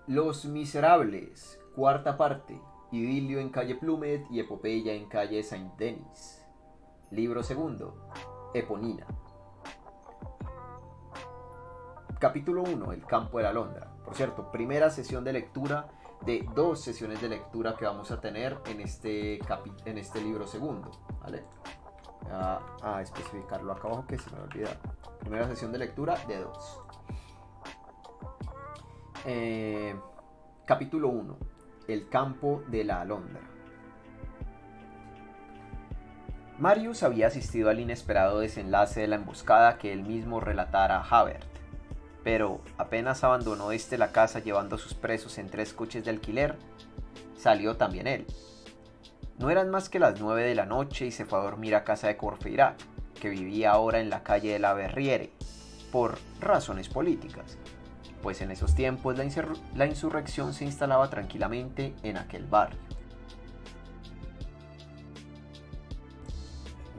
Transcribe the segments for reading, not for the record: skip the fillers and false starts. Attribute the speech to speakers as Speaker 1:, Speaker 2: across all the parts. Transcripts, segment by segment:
Speaker 1: Los Miserables, cuarta parte. Idilio en calle Plumet y Epopeya en calle Saint-Denis. Libro segundo. Eponina. Capítulo 1. El campo de la alondra. Por cierto, primera sesión de lectura de 2 sesiones de lectura que vamos a tener en este libro segundo. ¿Vale? A especificarlo acá abajo que se me olvida. Primera sesión de lectura de 2. Capítulo 1. El campo de la alondra. Marius había asistido al inesperado desenlace de la emboscada que él mismo relatara a Javert, pero apenas abandonó la casa llevando a sus presos en 3 coches de alquiler, salió también él. No eran más que las 9 de la noche y se fue a dormir a casa de Courfeyrac, que vivía ahora en la calle de la Verrière, por razones políticas, pues en esos tiempos la insurrección se instalaba tranquilamente en aquel barrio.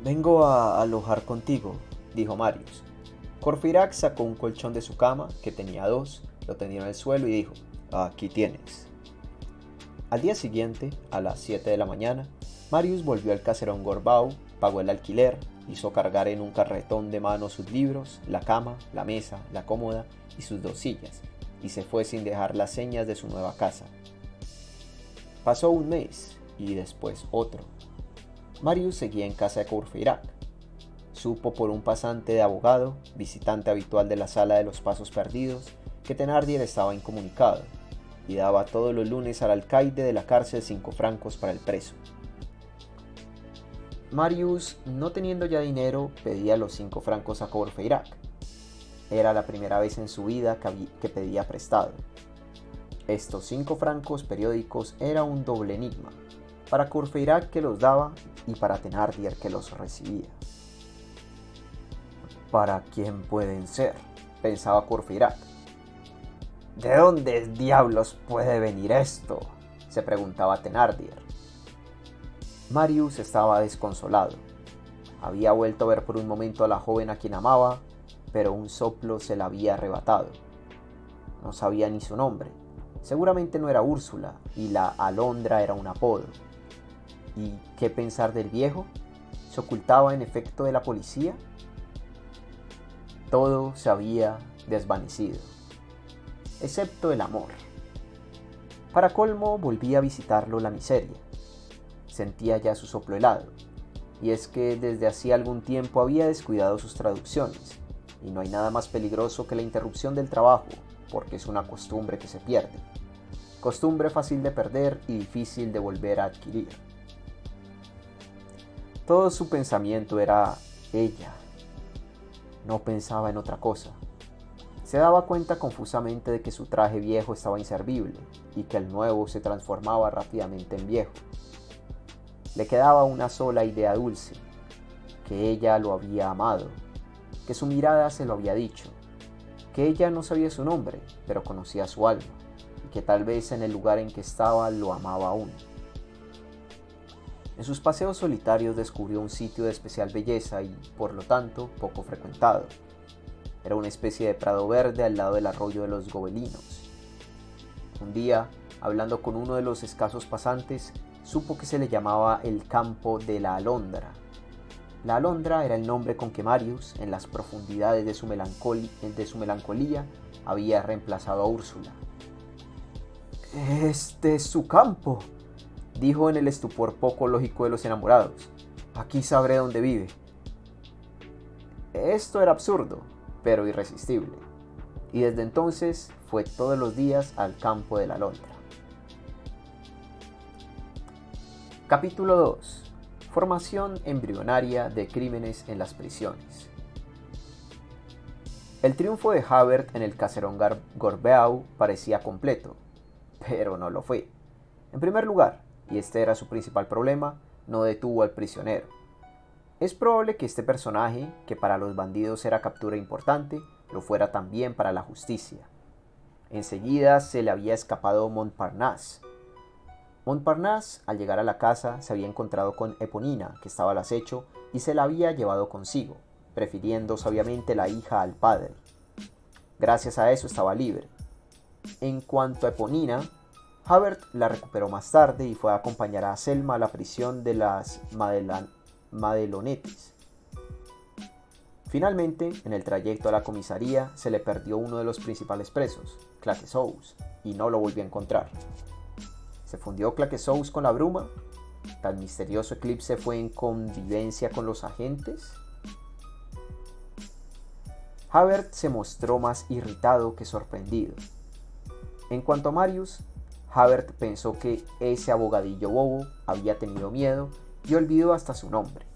Speaker 2: Vengo a alojar contigo, dijo Marius. Courfeyrac sacó un colchón de su cama, que tenía 2, lo tendió en el suelo y dijo: aquí tienes. Al día siguiente, a las 7 de la mañana, Marius volvió al caserón Gorbeau, pagó el alquiler, hizo cargar en un carretón de mano sus libros, la cama, la mesa, la cómoda y sus 2 sillas, y se fue sin dejar las señas de su nueva casa. Pasó un mes, y después otro. Marius seguía en casa de Courfeyrac. Supo por un pasante de abogado, visitante habitual de la sala de los pasos perdidos, que Thénardier estaba incomunicado, y daba todos los lunes al alcaide de la cárcel 5 francos para el preso. Marius, no teniendo ya dinero, pedía los 5 francos a Courfeyrac. Era la primera vez en su vida que pedía prestado. Estos 5 francos periódicos era un doble enigma, para Courfeyrac, que los daba, y para Thénardier, que los recibía. ¿Para quién pueden ser?, pensaba Courfeyrac. ¿De dónde diablos puede venir esto?, se preguntaba Thénardier. Marius estaba desconsolado. Había vuelto a ver por un momento a la joven a quien amaba, pero un soplo se la había arrebatado. No sabía ni su nombre. Seguramente no era Úrsula, y la alondra era un apodo. ¿Y qué pensar del viejo? ¿Se ocultaba en efecto de la policía? Todo se había desvanecido, excepto el amor. Para colmo, volvía a visitarlo la miseria. Sentía ya su soplo helado, y es que desde hacía algún tiempo había descuidado sus traducciones, y no hay nada más peligroso que la interrupción del trabajo, porque es una costumbre que se pierde. Costumbre fácil de perder y difícil de volver a adquirir. Todo su pensamiento era ella. No pensaba en otra cosa. Se daba cuenta confusamente de que su traje viejo estaba inservible y que el nuevo se transformaba rápidamente en viejo. Le quedaba una sola idea dulce: que ella lo había amado, que su mirada se lo había dicho, que ella no sabía su nombre, pero conocía su alma, y que tal vez en el lugar en que estaba lo amaba aún. En sus paseos solitarios descubrió un sitio de especial belleza y, por lo tanto, poco frecuentado. Era una especie de prado verde al lado del arroyo de los Gobelinos. Un día, hablando con uno de los escasos pasantes, supo que se le llamaba el campo de la alondra. La alondra era el nombre con que Marius, en las profundidades de su melancolía, había reemplazado a Úrsula. «Este es su campo», dijo en el estupor poco lógico de los enamorados. «Aquí sabré dónde vive». Esto era absurdo, pero irresistible, y desde entonces fue todos los días al campo de la alondra. Capítulo 2. Formación embrionaria de crímenes en las prisiones. El triunfo de Javert en el caserón Gorbeau parecía completo, pero no lo fue. En primer lugar, y este era su principal problema, no detuvo al prisionero. Es probable que este personaje, que para los bandidos era captura importante, lo fuera también para la justicia. Enseguida se le había escapado Montparnasse. Montparnasse, al llegar a la casa, se había encontrado con Eponina, que estaba al acecho, y se la había llevado consigo, prefiriendo sabiamente la hija al padre. Gracias a eso estaba libre. En cuanto a Eponina, Havert la recuperó más tarde y fue a acompañar a Selma a la prisión de las Madelonettes. Finalmente, en el trayecto a la comisaría, se le perdió uno de los principales presos, Claquesous, y no lo volvió a encontrar. ¿Se fundió Claquesous con la bruma? ¿Tan misterioso eclipse fue en convivencia con los agentes? Havert se mostró más irritado que sorprendido. En cuanto a Marius, Havert pensó que ese abogadillo bobo había tenido miedo y olvidó hasta su nombre.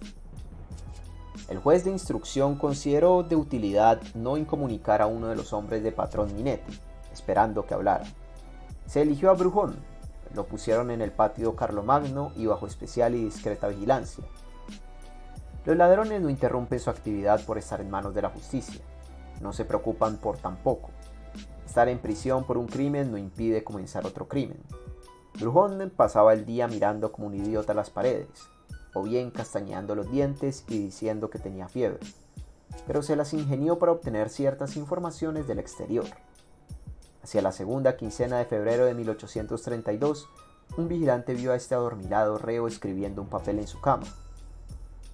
Speaker 2: El juez de instrucción consideró de utilidad no incomunicar a uno de los hombres de patrón Minetti, esperando que hablara. Se eligió a Brujon, lo pusieron en el patio Carlomagno y bajo especial y discreta vigilancia. Los ladrones no interrumpen su actividad por estar en manos de la justicia, no se preocupan por tan poco. Estar en prisión por un crimen no impide comenzar otro crimen. Brujon pasaba el día mirando como un idiota las paredes, o bien castañeando los dientes y diciendo que tenía fiebre, pero se las ingenió para obtener ciertas informaciones del exterior. Hacia la segunda quincena de febrero de 1832, un vigilante vio a este adormilado reo escribiendo un papel en su cama.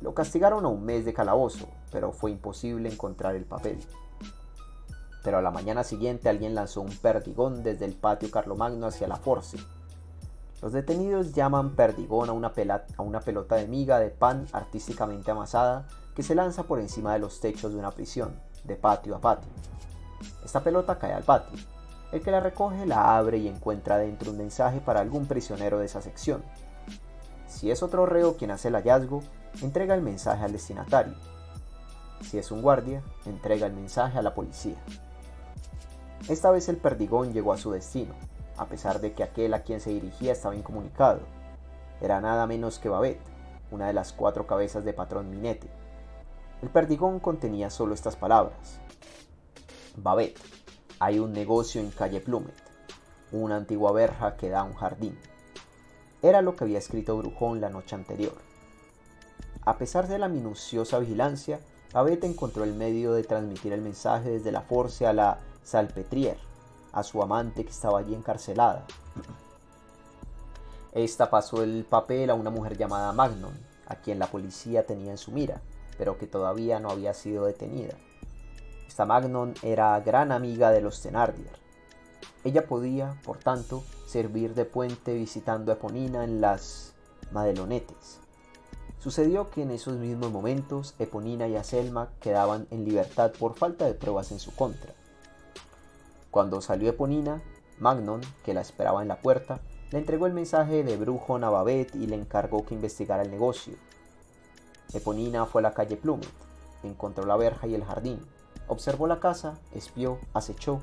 Speaker 2: Lo castigaron a un mes de calabozo, pero fue imposible encontrar el papel. Pero a la mañana siguiente alguien lanzó un perdigón desde el patio Carlomagno hacia la Force. Los detenidos llaman perdigón a una pelota de miga de pan artísticamente amasada que se lanza por encima de los techos de una prisión, de patio a patio. Esta pelota cae al patio. El que la recoge la abre y encuentra dentro un mensaje para algún prisionero de esa sección. Si es otro reo quien hace el hallazgo, entrega el mensaje al destinatario. Si es un guardia, entrega el mensaje a la policía. Esta vez el perdigón llegó a su destino, a pesar de que aquel a quien se dirigía estaba incomunicado. Era nada menos que Babet, una de las 4 cabezas de patrón Minete. El perdigón contenía solo estas palabras: Babet, hay un negocio en calle Plumet, una antigua verja que da a un jardín. Era lo que había escrito Brujon la noche anterior. A pesar de la minuciosa vigilancia, Babet encontró el medio de transmitir el mensaje desde la Force a la Salpêtrière, a su amante que estaba allí encarcelada. Esta pasó el papel a una mujer llamada Magnon, a quien la policía tenía en su mira, pero que todavía no había sido detenida. Esta Magnon era gran amiga de los Thénardier. Ella podía, por tanto, servir de puente visitando a Eponina en las Madelonettes. Sucedió que en esos mismos momentos Eponina y Azelma quedaban en libertad por falta de pruebas en su contra. Cuando salió Eponina, Magnon, que la esperaba en la puerta, le entregó el mensaje de Brujon a Babet y le encargó que investigara el negocio. Eponina fue a la calle Plumet, encontró la verja y el jardín, observó la casa, espió, acechó,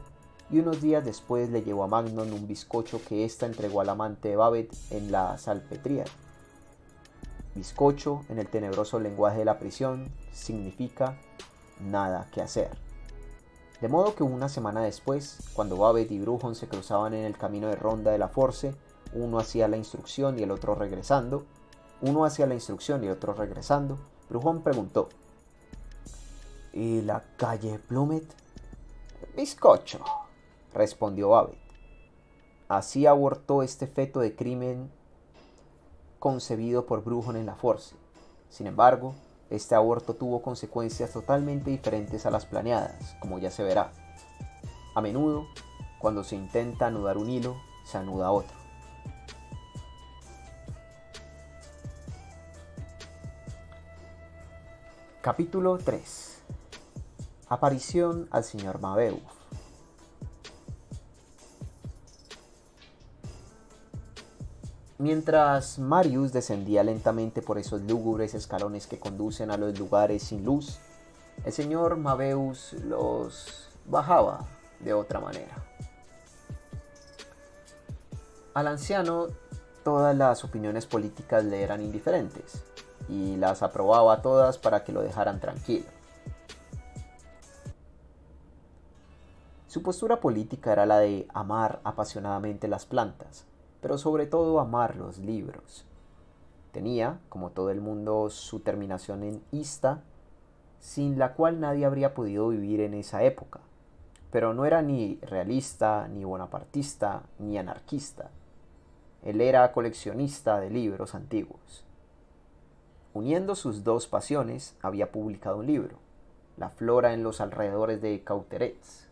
Speaker 2: y unos días después le llevó a Magnon un bizcocho que ésta entregó al amante de Babet en la Salpêtrière. Bizcocho, en el tenebroso lenguaje de la prisión, significa nada que hacer. De modo que una semana después, cuando Babet y Brujon se cruzaban en el camino de ronda de la Force, uno hacia la instrucción y el otro regresando, Brujon preguntó: ¿Y la calle Plumet? Bizcocho, respondió Babet. Así abortó este feto de crimen concebido por Brujon en la Force. Sin embargo, este aborto tuvo consecuencias totalmente diferentes a las planeadas, como ya se verá. A menudo, cuando se intenta anudar un hilo, se anuda otro. Capítulo 3. Aparición al señor Mabeuf. Mientras Marius descendía lentamente por esos lúgubres escalones que conducen a los lugares sin luz, el señor Mabeuf los bajaba de otra manera. Al anciano todas las opiniones políticas le eran indiferentes y las aprobaba todas para que lo dejaran tranquilo. Su postura política era la de amar apasionadamente las plantas, pero sobre todo amar los libros. Tenía, como todo el mundo, su terminación en ista, sin la cual nadie habría podido vivir en esa época. pero no era ni realista, ni bonapartista, ni anarquista. Él era coleccionista de libros antiguos. Uniendo sus dos pasiones, había publicado un libro, La flora en los alrededores de Cauteretz.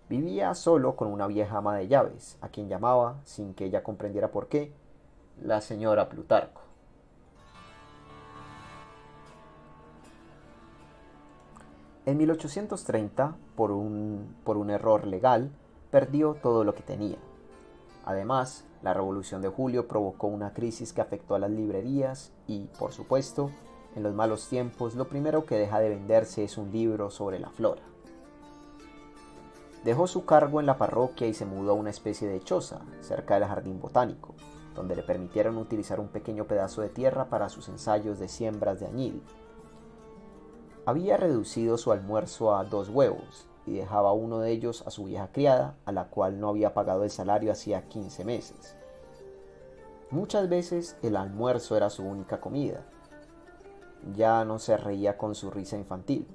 Speaker 2: Vivía solo con una vieja ama de llaves, a quien llamaba, sin que ella comprendiera por qué, la señora Plutarco. En 1830, por un error legal, perdió todo lo que tenía. Además, la Revolución de Julio provocó una crisis que afectó a las librerías y, por supuesto, en los malos tiempos, lo primero que deja de venderse es un libro sobre la flora. Dejó su cargo en la parroquia y se mudó a una especie de choza cerca del jardín botánico, donde le permitieron utilizar un pequeño pedazo de tierra para sus ensayos de siembras de añil. Había reducido su almuerzo a 2 huevos y dejaba uno de ellos a su vieja criada, a la cual no había pagado el salario hacía 15 meses. Muchas veces el almuerzo era su única comida. Ya no se reía con su risa infantil.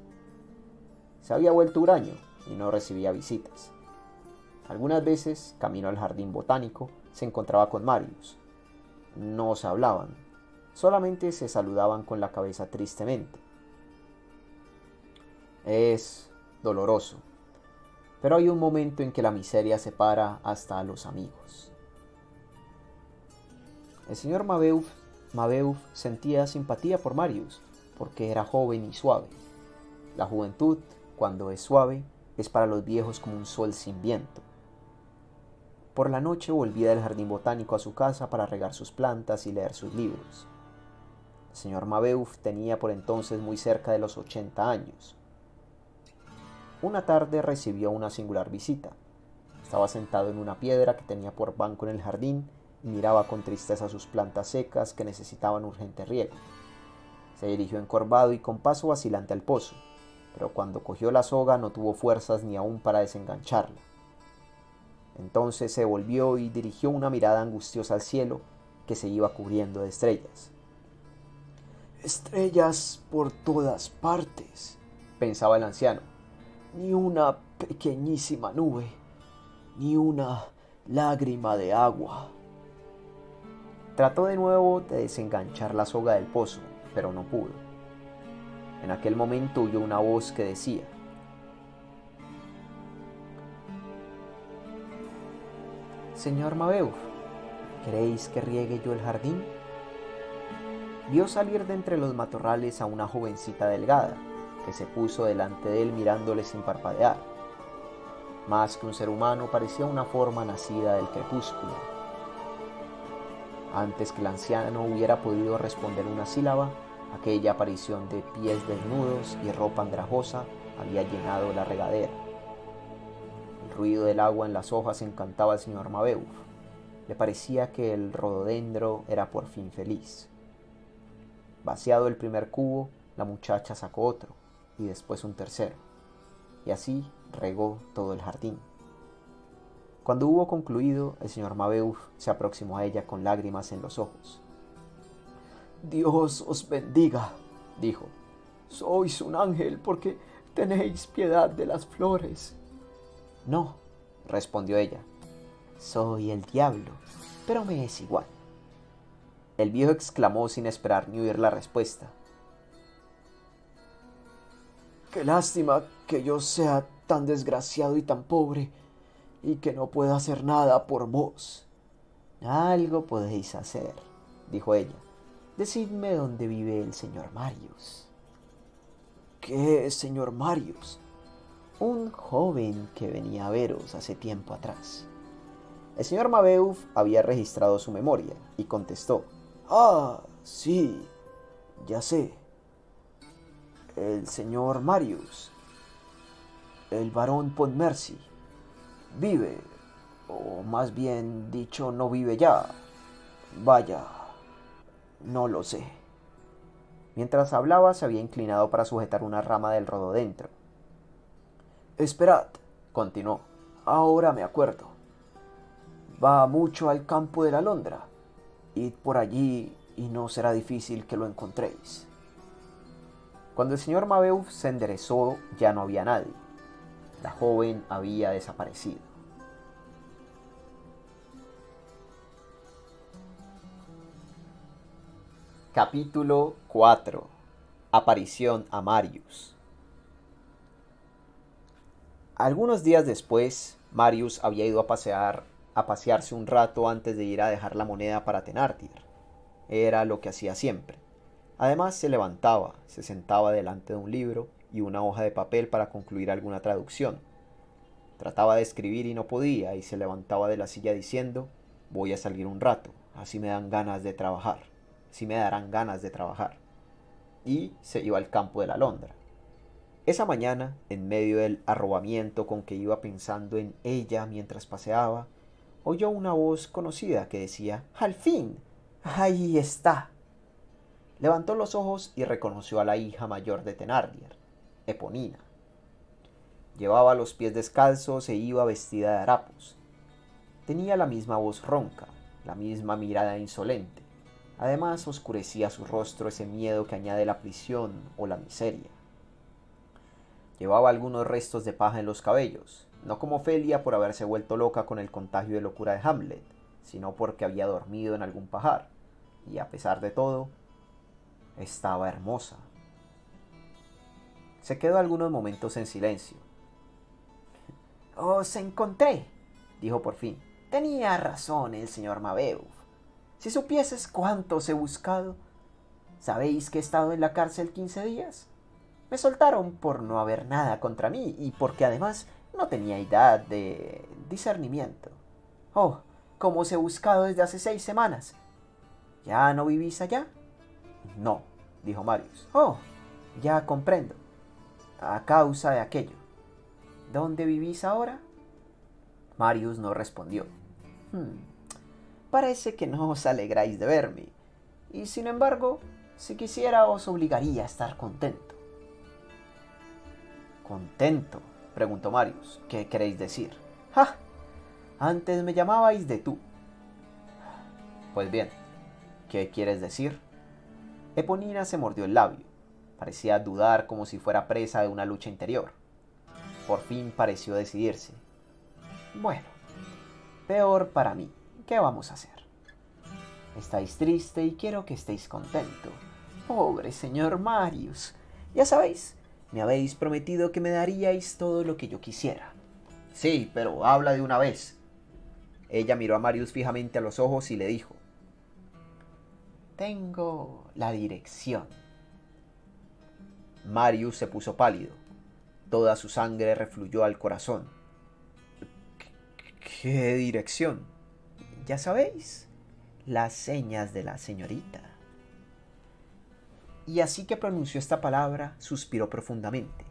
Speaker 2: Se había vuelto huraño y no recibía visitas. Algunas veces, camino al jardín botánico, se encontraba con Marius. No se hablaban, solamente se saludaban con la cabeza tristemente. Es doloroso, pero hay un momento en que la miseria separa hasta a los amigos. El señor Mabeuf sentía simpatía por Marius, porque era joven y suave. La juventud, cuando es suave, es para los viejos como un sol sin viento. Por la noche volvía del jardín botánico a su casa para regar sus plantas y leer sus libros. El señor Mabeuf tenía por entonces muy cerca de los 80 años. Una tarde recibió una singular visita. Estaba sentado en una piedra que tenía por banco en el jardín y miraba con tristeza sus plantas secas que necesitaban urgente riego. Se dirigió encorvado y con paso vacilante al pozo, pero cuando cogió la soga no tuvo fuerzas ni aún para desengancharla. Entonces se volvió y dirigió una mirada angustiosa al cielo que se iba cubriendo de estrellas. «Estrellas por todas partes», pensaba el anciano. «Ni una pequeñísima nube, ni una lágrima de agua». Trató de nuevo de desenganchar la soga del pozo, pero no pudo. En aquel momento oyó una voz que decía: «Señor Mabeuf, ¿queréis que riegue yo el jardín?». Vio salir de entre los matorrales a una jovencita delgada, que se puso delante de él mirándole sin parpadear. Más que un ser humano, parecía una forma nacida del crepúsculo. Antes que el anciano hubiera podido responder una sílaba, aquella aparición de pies desnudos y ropa andrajosa había llenado la regadera. El ruido del agua en las hojas encantaba al señor Mabeuf. Le parecía que el rododendro era por fin feliz. Vaciado el primer cubo, la muchacha sacó otro, y después un tercero, y así regó todo el jardín. Cuando hubo concluido, el señor Mabeuf se aproximó a ella con lágrimas en los ojos. «Dios os bendiga», dijo. «Sois un ángel porque tenéis piedad de las flores». «No», respondió ella, «soy el diablo, pero me es igual». El viejo exclamó sin esperar ni oír la respuesta: «Qué lástima que yo sea tan desgraciado y tan pobre, y que no pueda hacer nada por vos». «Algo podéis hacer», dijo ella. «Decidme dónde vive el señor Marius». «¿Qué es señor Marius?» «Un joven que venía a veros hace tiempo atrás». El señor Mabeuf había registrado su memoria y contestó: «Ah, sí, ya sé. El señor Marius, el barón Pontmercy, vive, o más bien dicho, no vive ya. Vaya, no lo sé». Mientras hablaba se había inclinado para sujetar una rama del rododendro. «Esperad», continuó, «ahora me acuerdo. Va mucho al campo de la Alondra. Id por allí y no será difícil que lo encontréis». Cuando el señor Mabeuf se enderezó ya no había nadie. La joven había desaparecido. Capítulo 4. Aparición a Marius. Algunos días después, Marius había ido a pasearse un rato antes de ir a dejar la moneda para Thénardier. Era lo que hacía siempre. Además se levantaba, se sentaba delante de un libro y una hoja de papel para concluir alguna traducción. Trataba de escribir y no podía, y se levantaba de la silla diciendo: voy a salir un rato, así me dan ganas de trabajar, así me darán ganas de trabajar. Y se iba al campo de la alondra. Esa mañana, en medio del arrobamiento con que iba pensando en ella mientras paseaba, oyó una voz conocida que decía: ¡al fin! ¡Ahí está! Levantó los ojos y reconoció a la hija mayor de Thénardier, Eponina. Llevaba los pies descalzos e iba vestida de harapos. Tenía la misma voz ronca, la misma mirada insolente. Además oscurecía su rostro ese miedo que añade la prisión o la miseria. Llevaba algunos restos de paja en los cabellos, no como Ofelia por haberse vuelto loca con el contagio de locura de Hamlet, sino porque había dormido en algún pajar, y a pesar de todo, estaba hermosa. Se quedó algunos momentos en silencio. «Os encontré», dijo por fin. «Tenía razón el señor Mabeuf. Si supieses cuánto os he buscado. ¿Sabéis que he estado en la cárcel 15 días? Me soltaron por no haber nada contra mí y porque además no tenía edad de discernimiento. Oh, cómo os he buscado desde hace 6 semanas. ¿Ya no vivís allá?» «No», dijo Marius. «Oh, ya comprendo. A causa de aquello. ¿Dónde vivís ahora?» Marius no respondió. Parece que no os alegráis de verme, y sin embargo, si quisiera os obligaría a estar contento. ¿Contento?, preguntó Marius. ¿Qué queréis decir? ¡Ja! Antes me llamabais de tú. Pues bien, ¿qué quieres decir? Eponina se mordió el labio. Parecía dudar como si fuera presa de una lucha interior. Por fin pareció decidirse. Bueno, peor para mí. ¿Qué vamos a hacer? Estáis triste y quiero que estéis contento. Pobre señor Marius. Ya sabéis, me habéis prometido que me daríais todo lo que yo quisiera. Sí, pero habla de una vez. Ella miró a Marius fijamente a los ojos y le dijo: tengo la dirección. Marius se puso pálido. Toda su sangre refluyó al corazón. ¿Qué dirección? Ya sabéis, las señas de la señorita. Y así que pronunció esta palabra, suspiró profundamente.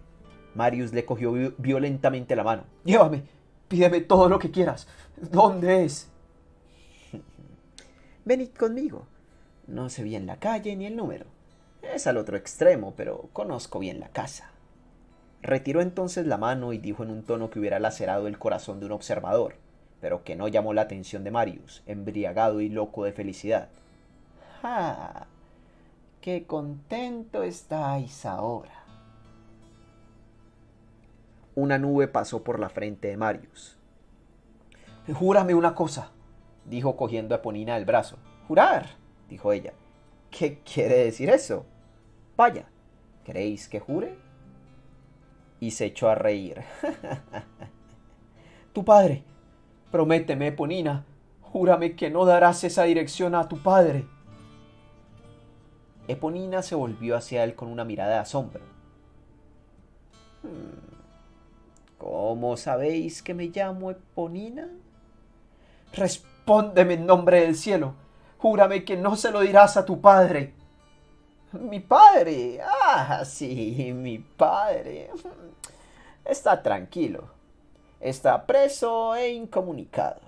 Speaker 2: Marius le cogió violentamente la mano. Llévame, pídeme todo lo que quieras. ¿Dónde es? Venid conmigo. No sé bien la calle ni el número. Es al otro extremo, pero conozco bien la casa. Retiró entonces la mano y dijo en un tono que hubiera lacerado el corazón de un observador, pero que no llamó la atención de Marius, embriagado y loco de felicidad. ¡Ah! ¡Qué contento estáis ahora! Una nube pasó por la frente de Marius. «Júrame una cosa», dijo cogiendo a Eponina del brazo. «¿Jurar?», dijo ella. «¿Qué quiere decir eso?» «Vaya, ¿queréis que jure?» Y se echó a reír. «Tu padre, prométeme, Eponina, júrame que no darás esa dirección a tu padre». Eponina se volvió hacia él con una mirada de asombro. «¿Cómo sabéis que me llamo Eponina?» «Respóndeme en nombre del cielo. Júrame que no se lo dirás a tu padre». «¿Mi padre? Ah, sí, mi padre. Está tranquilo. Está preso e incomunicado».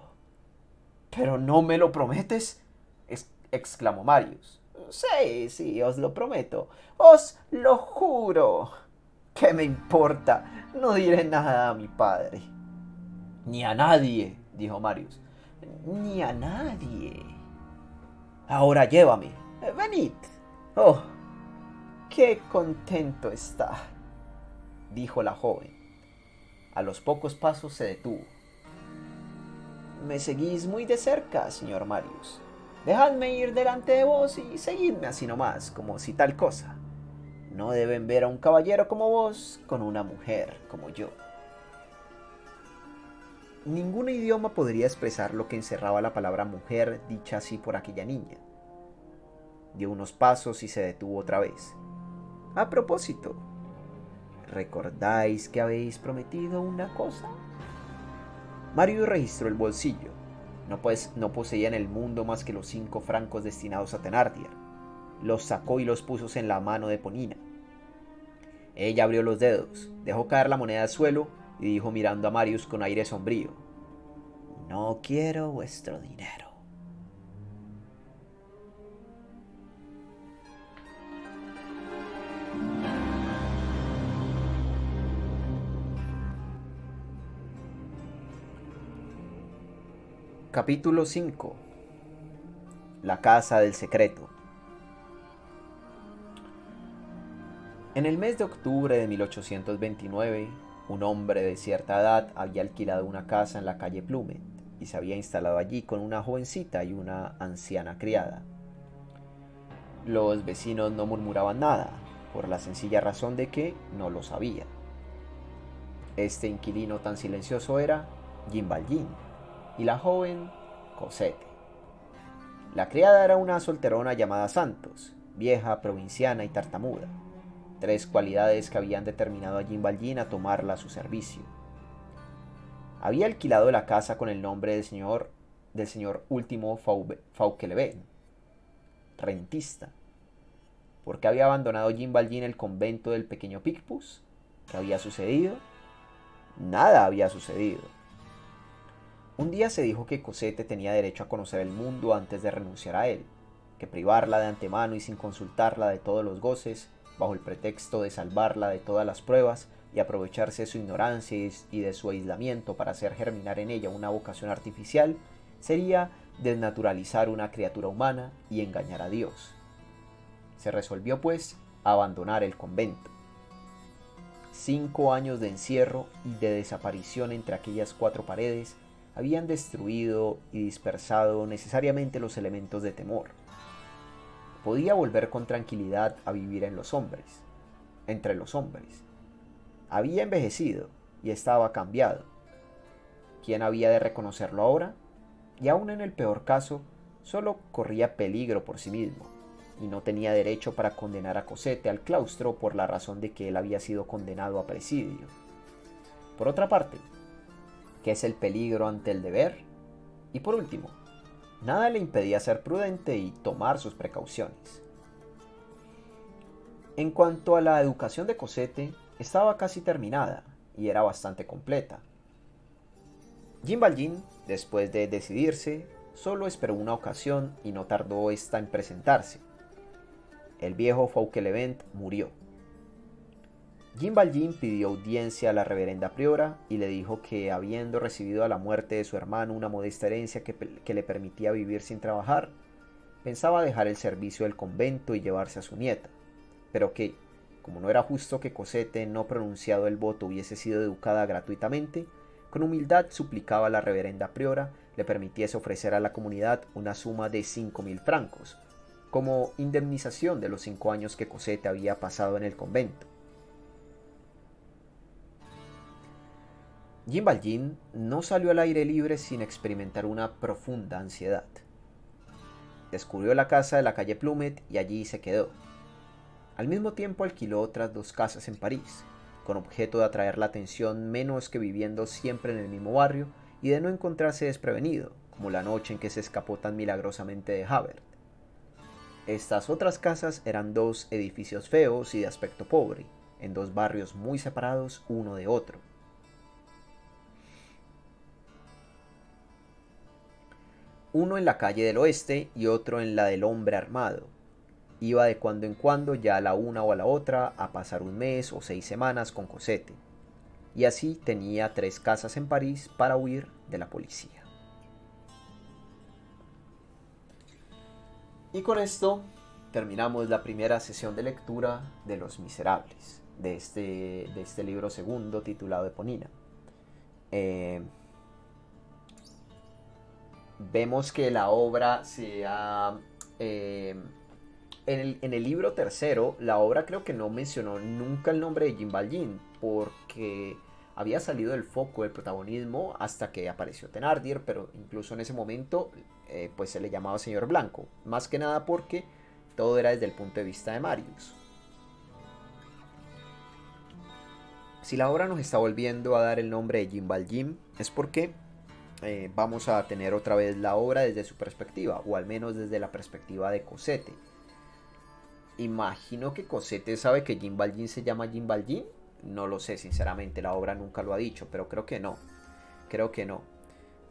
Speaker 2: «¿Pero no me lo prometes?», exclamó Marius. Sí, os lo prometo. Os lo juro. ¿Qué me importa? No diré nada a mi padre». «Ni a nadie», dijo Marius. «Ni a nadie». «Ahora llévame. Venid». «Oh, qué contento está», dijo la joven.
Speaker 1: A los pocos pasos se detuvo.
Speaker 2: Me seguís muy de cerca, señor Marius. Dejadme ir delante de vos y seguidme así nomás, como si tal cosa. No deben ver a un caballero como vos con una mujer como yo. Ningún idioma podría expresar lo que encerraba la palabra mujer dicha así por aquella niña. Dio unos pasos y se detuvo otra vez. A propósito, ¿recordáis que habéis prometido una cosa? Mario registró el bolsillo. No poseía en el mundo más que los 5 francos destinados a Thénardier. Los sacó y los puso en la mano de Ponina. Ella abrió los dedos, dejó caer la moneda al suelo y dijo mirando a Marius con aire sombrío: No quiero vuestro dinero. Capítulo 5. La casa del secreto. En el mes de octubre de 1829, un hombre de cierta edad había alquilado una casa en la calle Plumet y se había instalado allí con una jovencita y una anciana criada. Los vecinos no murmuraban nada, por la sencilla razón de que no lo sabían. Este inquilino tan silencioso era Jean Valjean, y la joven Cosette. La criada era una solterona llamada Santos, vieja, provinciana y tartamuda, 3 cualidades que habían determinado a Jean Valjean a tomarla a su servicio. Había alquilado la casa con el nombre del señor último Fauchelevent, rentista. ¿Por qué había abandonado Jean Valjean el convento del pequeño Picpus? ¿Qué había sucedido? Nada había sucedido. Un día se dijo que Cosette tenía derecho a conocer el mundo antes de renunciar a él, que privarla de antemano y sin consultarla de todos los goces, bajo el pretexto de salvarla de todas las pruebas y aprovecharse de su ignorancia y de su aislamiento para hacer germinar en ella una vocación artificial, sería desnaturalizar una criatura humana y engañar a Dios. Se resolvió, pues, a abandonar el convento. 5 años de encierro y de desaparición entre aquellas 4 paredes habían destruido y dispersado necesariamente los elementos de temor. Podía volver con tranquilidad a vivir entre los hombres. Había envejecido y estaba cambiado. ¿Quién había de reconocerlo ahora? Y aun en el peor caso, solo corría peligro por sí mismo, y no tenía derecho para condenar a Cosette al claustro por la razón de que él había sido condenado a presidio. Por otra parte, ¿qué es el peligro ante el deber? Y por último, nada le impedía ser prudente y tomar sus precauciones. En cuanto a la educación de Cosette, estaba casi terminada y era bastante completa. Jean Valjean, después de decidirse, solo esperó una ocasión y no tardó esta en presentarse. El viejo Fauchelevent murió. Jean Valjean pidió audiencia a la reverenda priora y le dijo que, habiendo recibido a la muerte de su hermano una modesta herencia que le permitía vivir sin trabajar, pensaba dejar el servicio del convento y llevarse a su nieta, pero que, como no era justo que Cosette, no pronunciado el voto, hubiese sido educada gratuitamente, con humildad suplicaba a la reverenda priora le permitiese ofrecer a la comunidad una suma de 5.000 francos, como indemnización de los 5 años que Cosette había pasado en el convento. Jean Valjean no salió al aire libre sin experimentar una profunda ansiedad. Descubrió la casa de la calle Plumet y allí se quedó. Al mismo tiempo alquiló otras 2 casas en París, con objeto de atraer la atención menos que viviendo siempre en el mismo barrio y de no encontrarse desprevenido, como la noche en que se escapó tan milagrosamente de Javert. Estas otras casas eran 2 edificios feos y de aspecto pobre, en 2 barrios muy separados uno de otro. Uno en la calle del oeste y otro en la del Hombre Armado. Iba de cuando en cuando ya a la una o a la otra a pasar un mes o 6 semanas con Cosette, y así tenía 3 casas en París para huir de la policía. Y con esto terminamos la primera sesión de lectura de Los Miserables, de este libro segundo titulado Eponina.
Speaker 1: eh, vemos que la obra se ha... en el libro tercero, la obra creo que no mencionó nunca el nombre de Jim Valjean, porque había salido del foco del protagonismo hasta que apareció Thenardier, pero incluso en ese momento pues se le llamaba Señor Blanco, más que nada porque todo era desde el punto de vista de Marius. Si la obra nos está volviendo a dar el nombre de Jim Valjean, es porque vamos a tener otra vez la obra desde su perspectiva, o al menos desde la perspectiva de Cosette. Imagino que Cosette sabe que Jim Valjean se llama Jim Valjean. No lo sé, sinceramente, la obra nunca lo ha dicho, pero creo que no. Creo que no.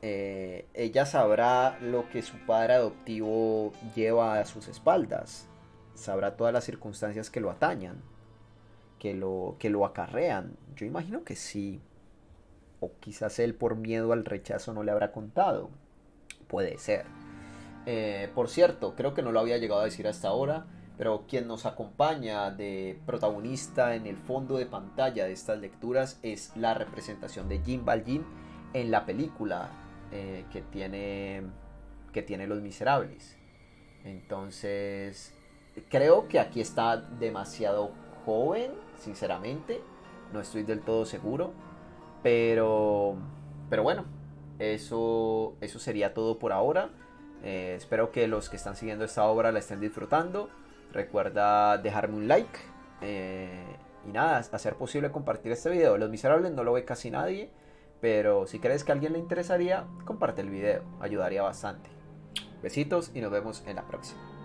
Speaker 1: Ella sabrá lo que su padre adoptivo lleva a sus espaldas. Sabrá todas las circunstancias que lo atañan, que lo acarrean. Yo imagino que sí. O quizás él por miedo al rechazo no le habrá contado. Puede ser. Por cierto, creo que no lo había llegado a decir hasta ahora, pero quien nos acompaña de protagonista en el fondo de pantalla de estas lecturas es la representación de Jim Valjean en la película que tiene Los Miserables. Entonces, creo que aquí está demasiado joven, sinceramente. No estoy del todo seguro. Pero, pero bueno, eso sería todo por ahora. Espero que los que están siguiendo esta obra la estén disfrutando. Recuerda dejarme un like. Y nada, a ser posible compartir este video. Los Miserables no lo ve casi nadie, pero si crees que a alguien le interesaría, comparte el video. Ayudaría bastante. Besitos y nos vemos en la próxima.